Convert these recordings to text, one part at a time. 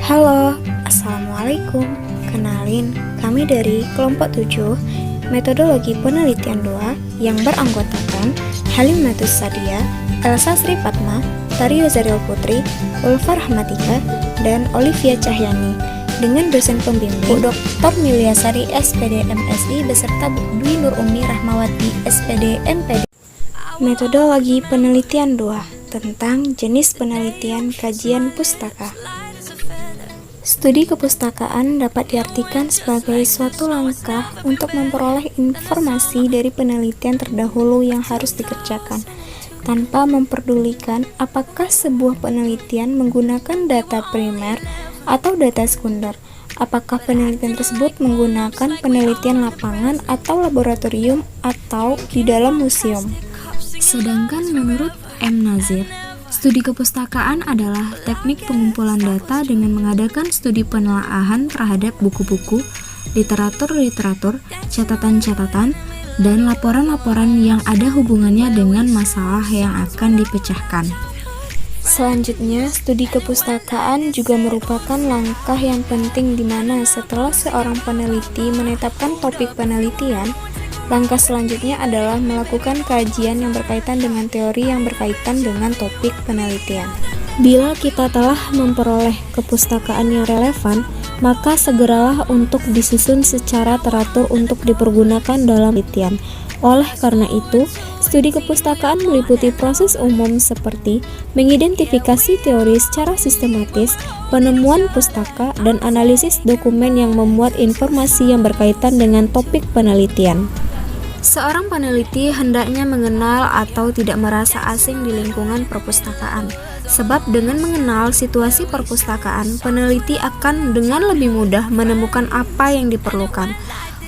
Halo, Assalamualaikum. Kenalin, kami dari kelompok 7 Metodologi Penelitian 2 yang beranggotakan Halimatus Sadia, Elsa Sri Fatma, Tario Zaril Putri, Ulfa Rahmatika, dan Olivia Cahyani dengan dosen pembimbing Bu Dr. Miliasari SPD MSI beserta Bu Dwi Nur Umi Rahmawati SPD MPD. Metodologi Penelitian 2 tentang jenis penelitian kajian pustaka. Studi kepustakaan dapat diartikan sebagai suatu langkah untuk memperoleh informasi dari penelitian terdahulu yang harus dikerjakan, tanpa memperdulikan apakah sebuah penelitian menggunakan data primer atau data sekunder, apakah penelitian tersebut menggunakan penelitian lapangan atau laboratorium atau di dalam museum. Sedangkan menurut M. Nazir, studi kepustakaan adalah teknik pengumpulan data dengan mengadakan studi penelaahan terhadap buku-buku, literatur-literatur, catatan-catatan, dan laporan-laporan yang ada hubungannya dengan masalah yang akan dipecahkan. Selanjutnya, studi kepustakaan juga merupakan langkah yang penting di mana setelah seorang peneliti menetapkan topik penelitian, langkah selanjutnya adalah melakukan kajian yang berkaitan dengan teori yang berkaitan dengan topik penelitian. Bila kita telah memperoleh kepustakaan yang relevan, maka segeralah untuk disusun secara teratur untuk dipergunakan dalam penelitian. Oleh karena itu, studi kepustakaan meliputi proses umum seperti mengidentifikasi teori secara sistematis, penemuan pustaka, dan analisis dokumen yang memuat informasi yang berkaitan dengan topik penelitian. Seorang peneliti hendaknya mengenal atau tidak merasa asing di lingkungan perpustakaan, sebab dengan mengenal situasi perpustakaan, peneliti akan dengan lebih mudah menemukan apa yang diperlukan.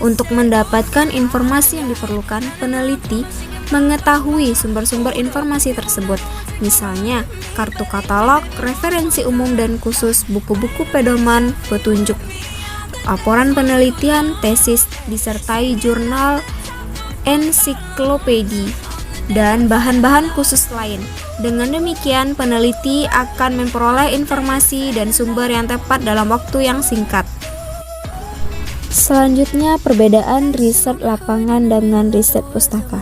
Untuk mendapatkan informasi yang diperlukan, peneliti mengetahui sumber-sumber informasi tersebut, misalnya kartu katalog, referensi umum dan khusus, buku-buku pedoman, petunjuk, laporan penelitian, tesis, disertai jurnal, ensiklopedi, dan bahan-bahan khusus lain. Dengan demikian, peneliti akan memperoleh informasi dan sumber yang tepat dalam waktu yang singkat. Selanjutnya, perbedaan riset lapangan dengan riset pustaka.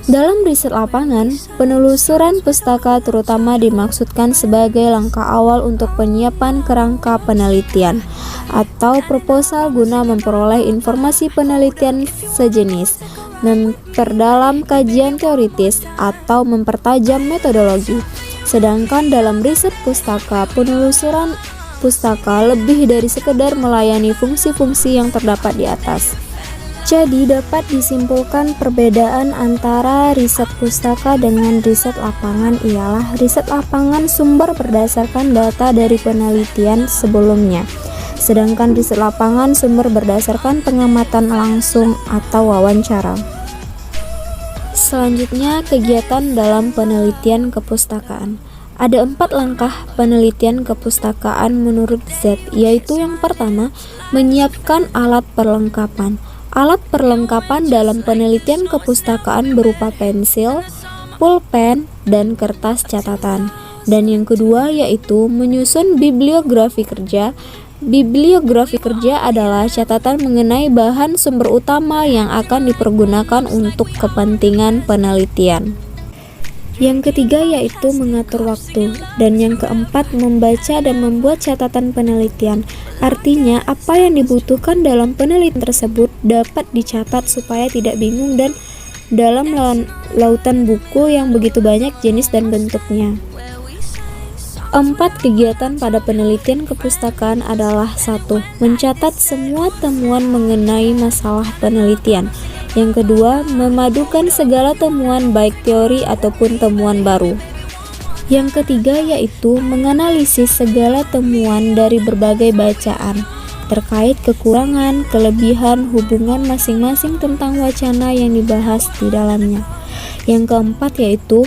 Dalam riset lapangan, penelusuran pustaka terutama dimaksudkan sebagai langkah awal untuk penyiapan kerangka penelitian atau proposal guna memperoleh informasi penelitian sejenis, memperdalam kajian teoritis, atau mempertajam metodologi. Sedangkan dalam riset pustaka, penelusuran pustaka lebih dari sekedar melayani fungsi-fungsi yang terdapat di atas. Jadi dapat disimpulkan perbedaan antara riset pustaka dengan riset lapangan ialah riset lapangan sumber berdasarkan data dari penelitian sebelumnya, sedangkan riset lapangan sumber berdasarkan pengamatan langsung atau wawancara. Selanjutnya, kegiatan dalam penelitian kepustakaan. Ada 4 langkah penelitian kepustakaan menurut Z, yaitu yang pertama, menyiapkan alat perlengkapan. Alat perlengkapan dalam penelitian kepustakaan berupa pensil, pulpen, dan kertas catatan. Dan yang kedua yaitu menyusun bibliografi kerja. Bibliografi kerja adalah catatan mengenai bahan sumber utama yang akan dipergunakan untuk kepentingan penelitian. Yang ketiga yaitu mengatur waktu, dan yang keempat membaca dan membuat catatan penelitian. Artinya apa yang dibutuhkan dalam penelitian tersebut dapat dicatat supaya tidak bingung dan dalam lautan buku yang begitu banyak jenis dan bentuknya. 4 kegiatan pada penelitian kepustakaan adalah 1. Mencatat semua temuan mengenai masalah penelitian. Yang kedua, memadukan segala temuan baik teori ataupun temuan baru. Yang ketiga yaitu menganalisis segala temuan dari berbagai bacaan terkait kekurangan, kelebihan, hubungan masing-masing tentang wacana yang dibahas di dalamnya. Yang keempat yaitu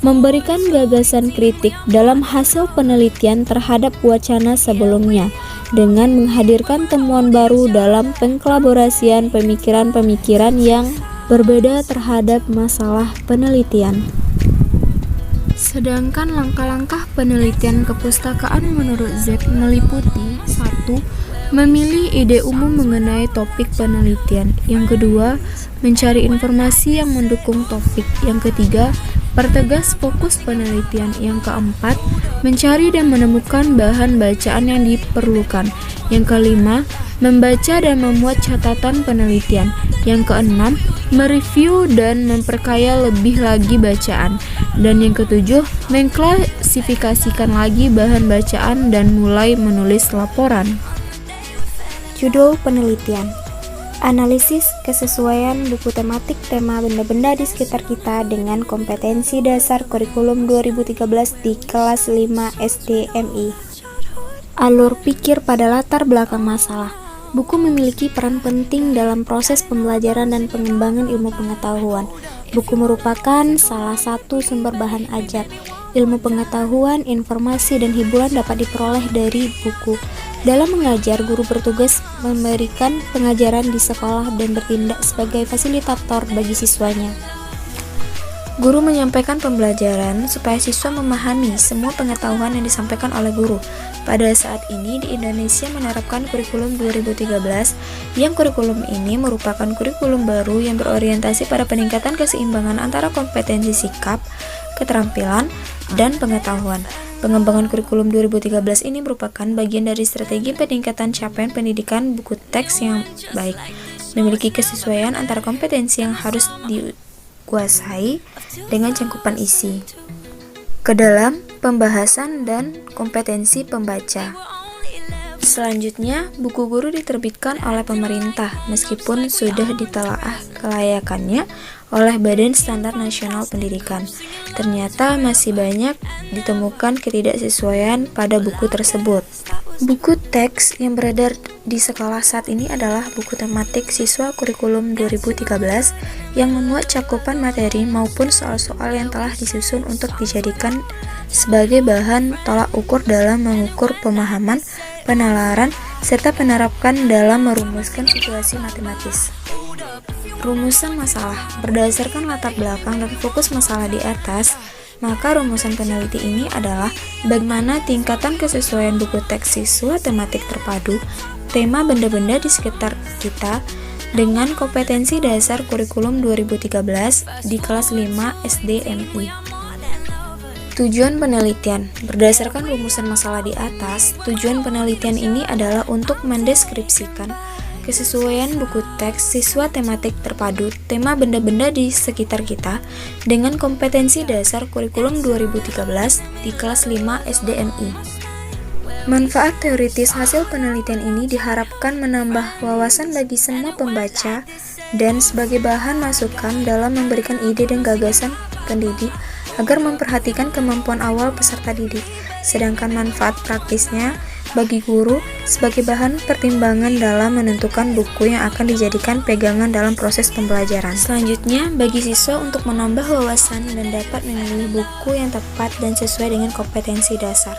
memberikan gagasan kritik dalam hasil penelitian terhadap wacana sebelumnya dengan menghadirkan temuan baru dalam pengkolaborasian pemikiran-pemikiran yang berbeda terhadap masalah penelitian. Sedangkan langkah-langkah penelitian kepustakaan menurut Z meliputi 1. Memilih ide umum mengenai topik penelitian. Yang kedua, mencari informasi yang mendukung topik. Yang ketiga, pertegas fokus penelitian. Yang keempat, mencari dan menemukan bahan bacaan yang diperlukan. Yang kelima, membaca dan membuat catatan penelitian. Yang keenam, mereview dan memperkaya lebih lagi bacaan. Dan yang ketujuh, mengklasifikasikan lagi bahan bacaan dan mulai menulis laporan. Judul penelitian: Analisis kesesuaian buku tematik tema benda-benda di sekitar kita dengan kompetensi dasar kurikulum 2013 di kelas 5 SD MI. Alur pikir pada latar belakang masalah. Buku memiliki peran penting dalam proses pembelajaran dan pengembangan ilmu pengetahuan. Buku merupakan salah satu sumber bahan ajar. Ilmu pengetahuan, informasi, dan hiburan dapat diperoleh dari buku. Dalam mengajar, guru bertugas memberikan pengajaran di sekolah dan bertindak sebagai fasilitator bagi siswanya. Guru menyampaikan pembelajaran supaya siswa memahami semua pengetahuan yang disampaikan oleh guru. Pada saat ini di Indonesia menerapkan kurikulum 2013, yang kurikulum ini merupakan kurikulum baru yang berorientasi pada peningkatan keseimbangan antara kompetensi sikap, keterampilan, dan pengetahuan. Pengembangan kurikulum 2013 ini merupakan bagian dari strategi peningkatan capaian pendidikan buku teks yang baik, memiliki kesesuaian antara kompetensi yang harus dikuasai dengan cangkupan isi, ke dalam pembahasan dan kompetensi pembaca. Selanjutnya, buku guru diterbitkan oleh pemerintah meskipun sudah ditelaah kelayakannya oleh Badan Standar Nasional Pendidikan. Ternyata masih banyak ditemukan ketidaksesuaian pada buku tersebut. Buku teks yang beredar di sekolah saat ini adalah buku tematik siswa kurikulum 2013 yang memuat cakupan materi maupun soal-soal yang telah disusun untuk dijadikan sebagai bahan tolak ukur dalam mengukur pemahaman, penalaran, serta penerapkan dalam merumuskan situasi matematis. Rumusan masalah. Berdasarkan latar belakang dan fokus masalah di atas, maka rumusan peneliti ini adalah bagaimana tingkatan kesesuaian buku teks siswa tematik terpadu, tema benda-benda di sekitar kita, dengan kompetensi dasar kurikulum 2013 di kelas 5 SD MI. Tujuan penelitian. Berdasarkan rumusan masalah di atas, tujuan penelitian ini adalah untuk mendeskripsikan kesesuaian buku teks siswa tematik terpadu tema benda-benda di sekitar kita dengan kompetensi dasar kurikulum 2013 di kelas 5 SDMI. Manfaat teoritis hasil penelitian ini diharapkan menambah wawasan bagi semua pembaca dan sebagai bahan masukan dalam memberikan ide dan gagasan pendidik agar memperhatikan kemampuan awal peserta didik, sedangkan manfaat praktisnya bagi guru sebagai bahan pertimbangan dalam menentukan buku yang akan dijadikan pegangan dalam proses pembelajaran. Selanjutnya, bagi siswa untuk menambah wawasan dan dapat memilih buku yang tepat dan sesuai dengan kompetensi dasar.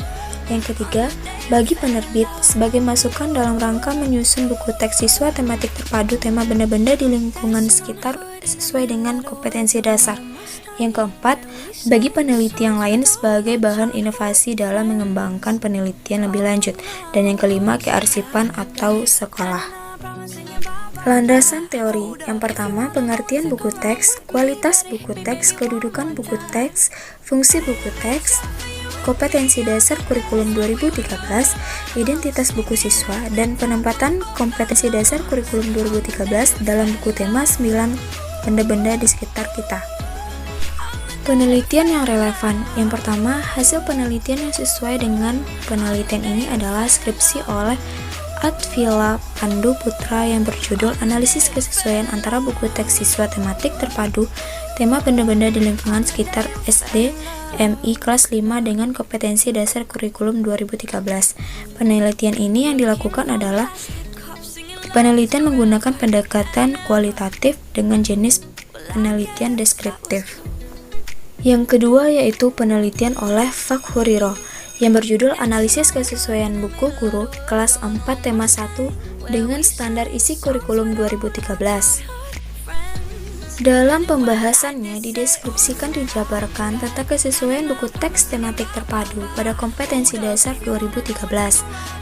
Yang ketiga, bagi penerbit sebagai masukan dalam rangka menyusun buku teks siswa tematik terpadu tema benda-benda di lingkungan sekitar sesuai dengan kompetensi dasar. Yang keempat, bagi peneliti yang lain sebagai bahan inovasi dalam mengembangkan penelitian lebih lanjut. Dan yang kelima, kearsipan atau sekolah. Landasan teori. Yang pertama, pengertian buku teks, kualitas buku teks, kedudukan buku teks, fungsi buku teks, kompetensi dasar kurikulum 2013, identitas buku siswa, dan penempatan kompetensi dasar kurikulum 2013 dalam buku tema 9 benda-benda di sekitar kita. Penelitian yang relevan. Yang pertama, hasil penelitian yang sesuai dengan penelitian ini adalah skripsi oleh Advila Pandu Putra yang berjudul Analisis Kesesuaian Antara Buku Teks Siswa Tematik Terpadu Tema Benda-Benda di Lingkungan Sekitar SD MI kelas 5 dengan kompetensi dasar kurikulum 2013. Penelitian ini yang dilakukan adalah penelitian menggunakan pendekatan kualitatif dengan jenis penelitian deskriptif. Yang kedua yaitu penelitian oleh Fakhuriro yang berjudul Analisis Kesesuaian Buku Guru kelas 4 tema 1 dengan standar isi kurikulum 2013. Dalam pembahasannya dideskripsikan dijabarkan tentang kesesuaian buku teks tematik terpadu pada kompetensi dasar 2013.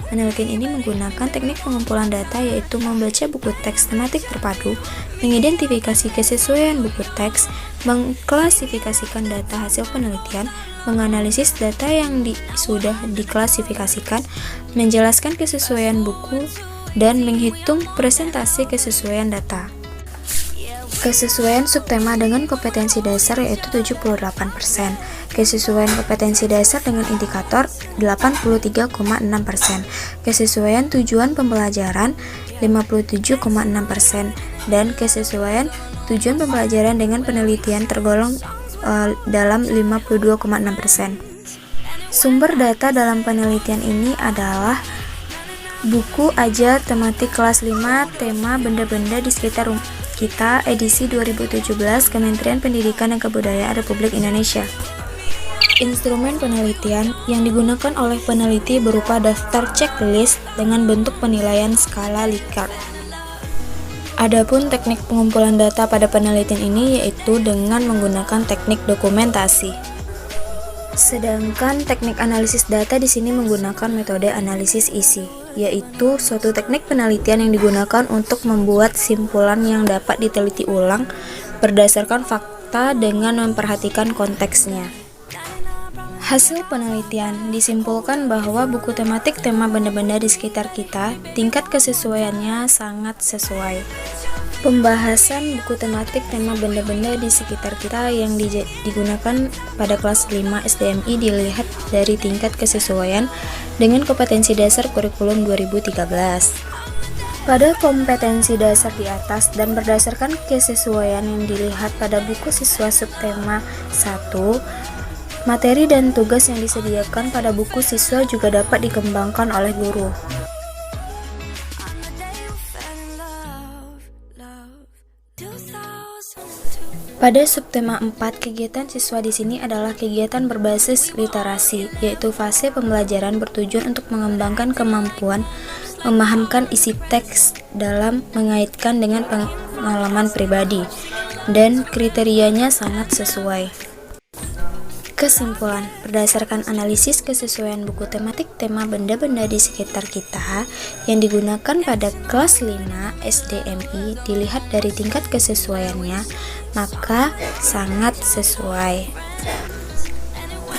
Penelitian ini menggunakan teknik pengumpulan data yaitu membaca buku teks tematik terpadu, mengidentifikasi kesesuaian buku teks, mengklasifikasikan data hasil penelitian, menganalisis data yang sudah diklasifikasikan, menjelaskan kesesuaian buku, dan menghitung presentasi kesesuaian data. Kesesuaian subtema dengan kompetensi dasar yaitu 78%, kesesuaian kompetensi dasar dengan indikator 83,6%, kesesuaian tujuan pembelajaran 57,6%, dan kesesuaian tujuan pembelajaran dengan penelitian tergolong dalam 52,6%. Sumber data dalam penelitian ini adalah buku ajar tematik kelas 5 tema benda-benda di sekitar kita edisi 2017 Kementerian Pendidikan dan Kebudayaan Republik Indonesia. Instrumen penelitian yang digunakan oleh peneliti berupa daftar checklist dengan bentuk penilaian skala Likert. Adapun teknik pengumpulan data pada penelitian ini yaitu dengan menggunakan teknik dokumentasi. Sedangkan teknik analisis data di sini menggunakan metode analisis isi, yaitu suatu teknik penelitian yang digunakan untuk membuat simpulan yang dapat diteliti ulang berdasarkan fakta dengan memperhatikan konteksnya. Hasil penelitian disimpulkan bahwa buku tematik tema benda-benda di sekitar kita tingkat kesesuaiannya sangat sesuai. Pembahasan buku tematik tema benda-benda di sekitar kita yang digunakan pada kelas 5 SDMI dilihat dari tingkat kesesuaian dengan kompetensi dasar kurikulum 2013. Pada kompetensi dasar di atas dan berdasarkan kesesuaian yang dilihat pada buku siswa subtema 1, materi dan tugas yang disediakan pada buku siswa juga dapat dikembangkan oleh guru. Pada subtema 4, kegiatan siswa di sini adalah kegiatan berbasis literasi, yaitu fase pembelajaran bertujuan untuk mengembangkan kemampuan memahamkan isi teks dalam mengaitkan dengan pengalaman pribadi, dan kriterianya sangat sesuai. Kesimpulan, berdasarkan analisis kesesuaian buku tematik tema benda-benda di sekitar kita yang digunakan pada kelas 5 SDMI dilihat dari tingkat kesesuaiannya, maka sangat sesuai.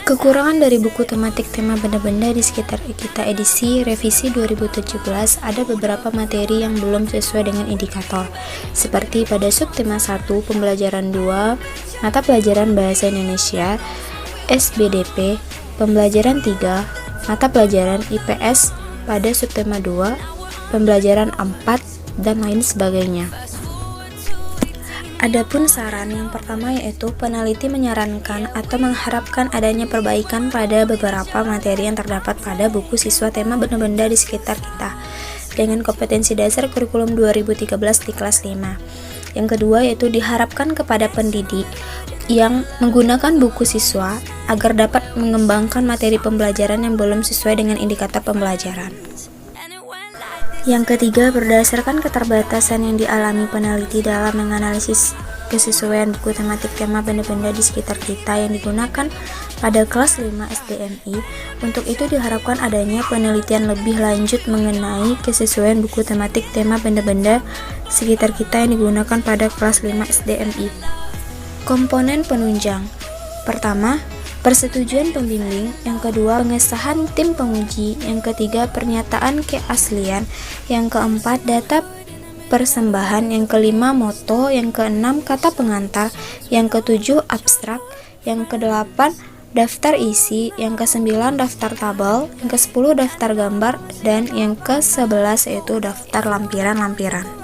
Kekurangan dari buku tematik tema benda-benda di sekitar kita edisi revisi 2017 ada beberapa materi yang belum sesuai dengan indikator, seperti pada subtema 1 pembelajaran 2 mata pelajaran bahasa Indonesia SBDP, pembelajaran 3, mata pelajaran IPS pada subtema 2, pembelajaran 4, dan lain sebagainya. Adapun saran yang pertama yaitu peneliti menyarankan atau mengharapkan adanya perbaikan pada beberapa materi yang terdapat pada buku siswa tema benda-benda di sekitar kita dengan kompetensi dasar kurikulum 2013 di kelas 5. Yang kedua yaitu diharapkan kepada pendidik yang menggunakan buku siswa agar dapat mengembangkan materi pembelajaran yang belum sesuai dengan indikator pembelajaran. Yang ketiga, berdasarkan keterbatasan yang dialami peneliti dalam menganalisis kesesuaian buku tematik tema benda-benda di sekitar kita yang digunakan pada kelas 5 SDMI, untuk itu diharapkan adanya penelitian lebih lanjut mengenai kesesuaian buku tematik tema benda-benda sekitar kita yang digunakan pada kelas 5 SDMI. Komponen penunjang. Pertama, persetujuan pembimbing. Yang kedua, pengesahan tim penguji. Yang ketiga, pernyataan keaslian. Yang keempat, data persembahan. Yang kelima, moto. Yang keenam, kata pengantar. Yang ketujuh, abstrak. Yang kedelapan, daftar isi. Yang kesembilan, daftar tabel. Yang kesepuluh, daftar gambar. Dan yang ke-11 yaitu daftar lampiran-lampiran.